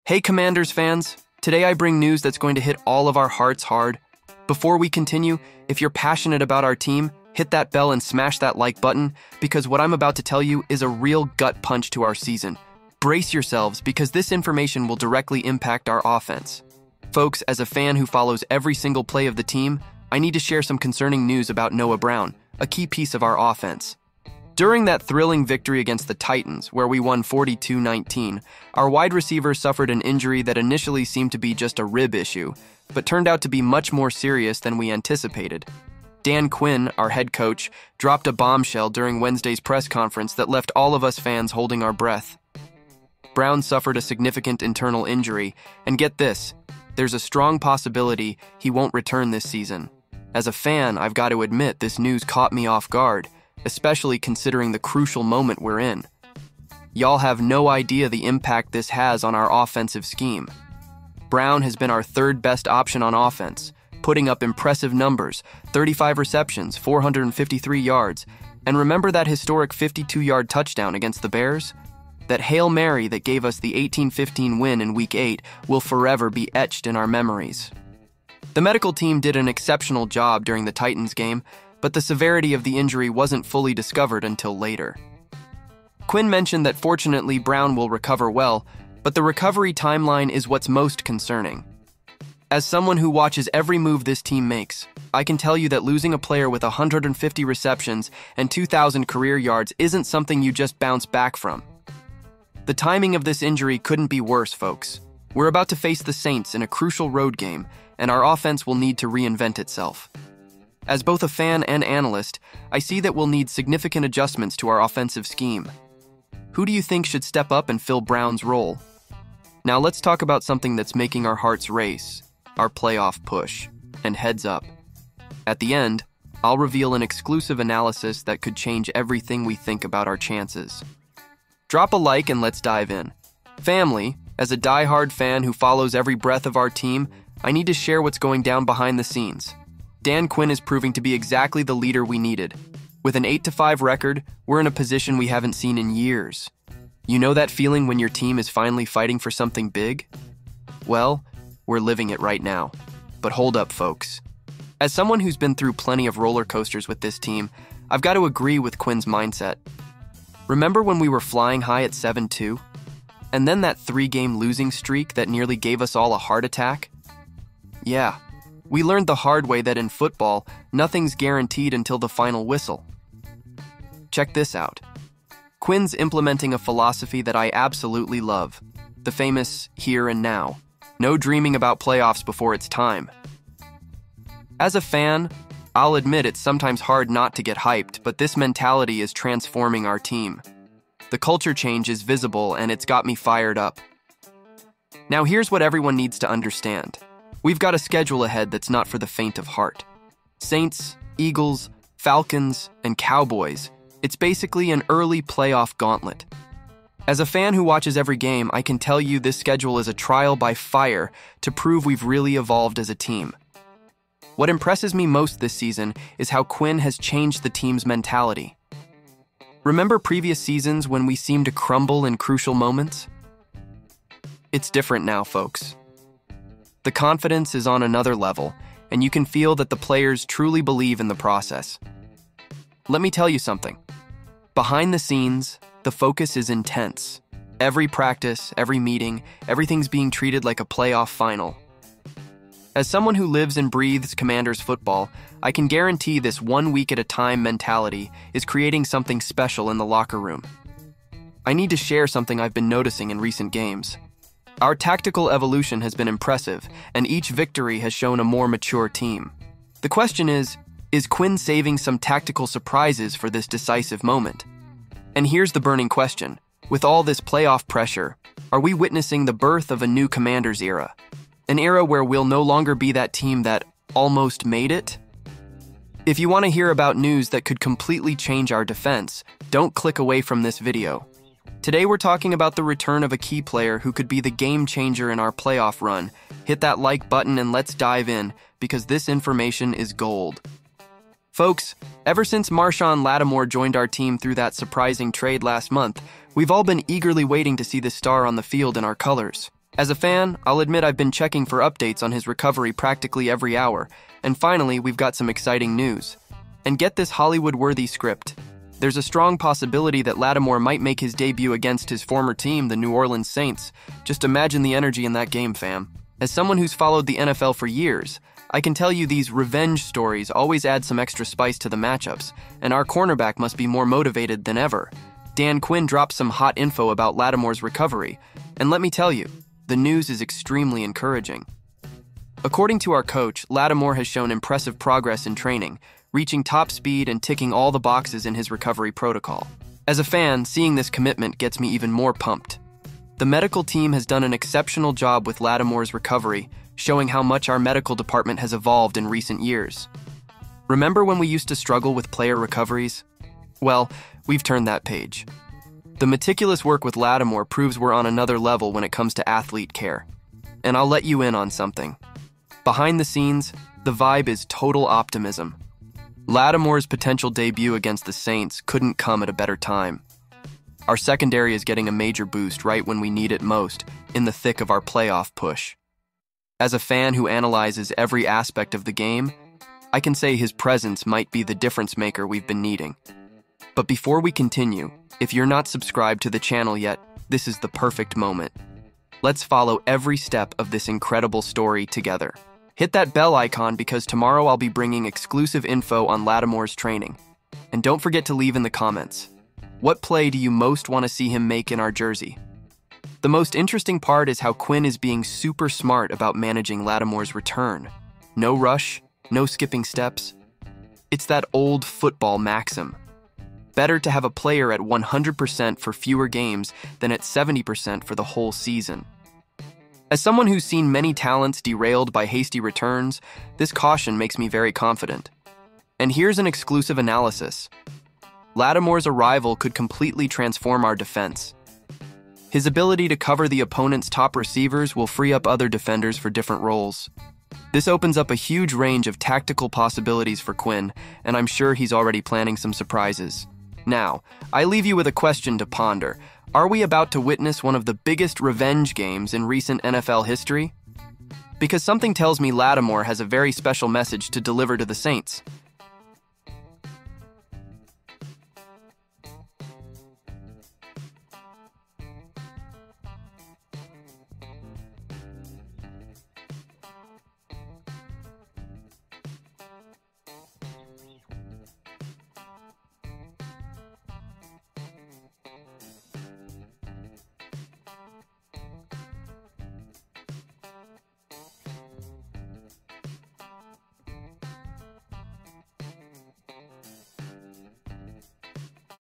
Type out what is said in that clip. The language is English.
Hey Commanders fans, today I bring news that's going to hit all of our hearts hard. Before we continue, if you're passionate about our team, hit that bell and smash that like button, because what I'm about to tell you is a real gut punch to our season. Brace yourselves, because this information will directly impact our offense. Folks, as a fan who follows every single play of the team, I need to share some concerning news about Noah Brown, a key piece of our offense. During that thrilling victory against the Titans, where we won 42-19, our wide receiver suffered an injury that initially seemed to be just a rib issue, but turned out to be much more serious than we anticipated. Dan Quinn, our head coach, dropped a bombshell during Wednesday's press conference that left all of us fans holding our breath. Brown suffered a significant internal injury, and get this, there's a strong possibility he won't return this season. As a fan, I've got to admit this news caught me off guard, especially considering the crucial moment we're in. Y'all have no idea the impact this has on our offensive scheme. Brown has been our third best option on offense, putting up impressive numbers, 35 receptions, 453 yards, and remember that historic 52-yard touchdown against the Bears? That Hail Mary that gave us the 18-15 win in Week 8 will forever be etched in our memories. The medical team did an exceptional job during the Titans game, but the severity of the injury wasn't fully discovered until later. Quinn mentioned that fortunately Brown will recover well, but the recovery timeline is what's most concerning. As someone who watches every move this team makes, I can tell you that losing a player with 150 receptions and 2,000 career yards isn't something you just bounce back from. The timing of this injury couldn't be worse, folks. We're about to face the Saints in a crucial road game, and our offense will need to reinvent itself. As both a fan and analyst, I see that we'll need significant adjustments to our offensive scheme. Who do you think should step up and fill Brown's role? Now let's talk about something that's making our hearts race, our playoff push. And heads up, at the end, I'll reveal an exclusive analysis that could change everything we think about our chances. Drop a like and let's dive in. Family, as a die-hard fan who follows every breath of our team, I need to share what's going down behind the scenes. Dan Quinn is proving to be exactly the leader we needed. With an 8-5 record, we're in a position we haven't seen in years. You know that feeling when your team is finally fighting for something big? Well, we're living it right now. But hold up, folks. As someone who's been through plenty of roller coasters with this team, I've got to agree with Quinn's mindset. Remember when we were flying high at 7-2? And then that 3-game losing streak that nearly gave us all a heart attack? Yeah. We learned the hard way that in football, nothing's guaranteed until the final whistle. Check this out. Quinn's implementing a philosophy that I absolutely love. The famous here and now. No dreaming about playoffs before it's time. As a fan, I'll admit it's sometimes hard not to get hyped, but this mentality is transforming our team. The culture change is visible and it's got me fired up. Now here's what everyone needs to understand. We've got a schedule ahead that's not for the faint of heart. Saints, Eagles, Falcons, and Cowboys. It's basically an early playoff gauntlet. As a fan who watches every game, I can tell you this schedule is a trial by fire to prove we've really evolved as a team. What impresses me most this season is how Quinn has changed the team's mentality. Remember previous seasons when we seemed to crumble in crucial moments? It's different now, folks. The confidence is on another level, and you can feel that the players truly believe in the process. Let me tell you something. Behind the scenes, the focus is intense. Every practice, every meeting, everything's being treated like a playoff final. As someone who lives and breathes Commanders football, I can guarantee this 1 week at a time mentality is creating something special in the locker room. I need to share something I've been noticing in recent games. Our tactical evolution has been impressive, and each victory has shown a more mature team. The question is Quinn saving some tactical surprises for this decisive moment? And here's the burning question. With all this playoff pressure, are we witnessing the birth of a new Commanders era? An era where we'll no longer be that team that almost made it? If you want to hear about news that could completely change our defense, don't click away from this video. Today we're talking about the return of a key player who could be the game changer in our playoff run. Hit that like button and let's dive in, because this information is gold. Folks, ever since Marshon Lattimore joined our team through that surprising trade last month, we've all been eagerly waiting to see this star on the field in our colors. As a fan, I'll admit I've been checking for updates on his recovery practically every hour, and finally, we've got some exciting news. And get this Hollywood-worthy script. There's a strong possibility that Lattimore might make his debut against his former team, the New Orleans Saints. Just imagine the energy in that game, fam. As someone who's followed the NFL for years, I can tell you these revenge stories always add some extra spice to the matchups, and our cornerback must be more motivated than ever. Dan Quinn dropped some hot info about Lattimore's recovery, and let me tell you, the news is extremely encouraging. According to our coach, Lattimore has shown impressive progress in training, reaching top speed and ticking all the boxes in his recovery protocol. As a fan, seeing this commitment gets me even more pumped. The medical team has done an exceptional job with Lattimore's recovery, showing how much our medical department has evolved in recent years. Remember when we used to struggle with player recoveries? Well, we've turned that page. The meticulous work with Lattimore proves we're on another level when it comes to athlete care. And I'll let you in on something. Behind the scenes, the vibe is total optimism. Lattimore's potential debut against the Saints couldn't come at a better time. Our secondary is getting a major boost right when we need it most, in the thick of our playoff push. As a fan who analyzes every aspect of the game, I can say his presence might be the difference maker we've been needing. But before we continue, if you're not subscribed to the channel yet, this is the perfect moment. Let's follow every step of this incredible story together. Hit that bell icon because tomorrow I'll be bringing exclusive info on Lattimore's training. And don't forget to leave in the comments. What play do you most want to see him make in our jersey? The most interesting part is how Quinn is being super smart about managing Lattimore's return. No rush, no skipping steps. It's that old football maxim. Better to have a player at 100% for fewer games than at 70% for the whole season. As someone who's seen many talents derailed by hasty returns, this caution makes me very confident. And here's an exclusive analysis. Lattimore's arrival could completely transform our defense. His ability to cover the opponent's top receivers will free up other defenders for different roles. This opens up a huge range of tactical possibilities for Quinn, and I'm sure he's already planning some surprises. Now, I leave you with a question to ponder. Are we about to witness one of the biggest revenge games in recent NFL history? Because something tells me Lattimore has a very special message to deliver to the Saints.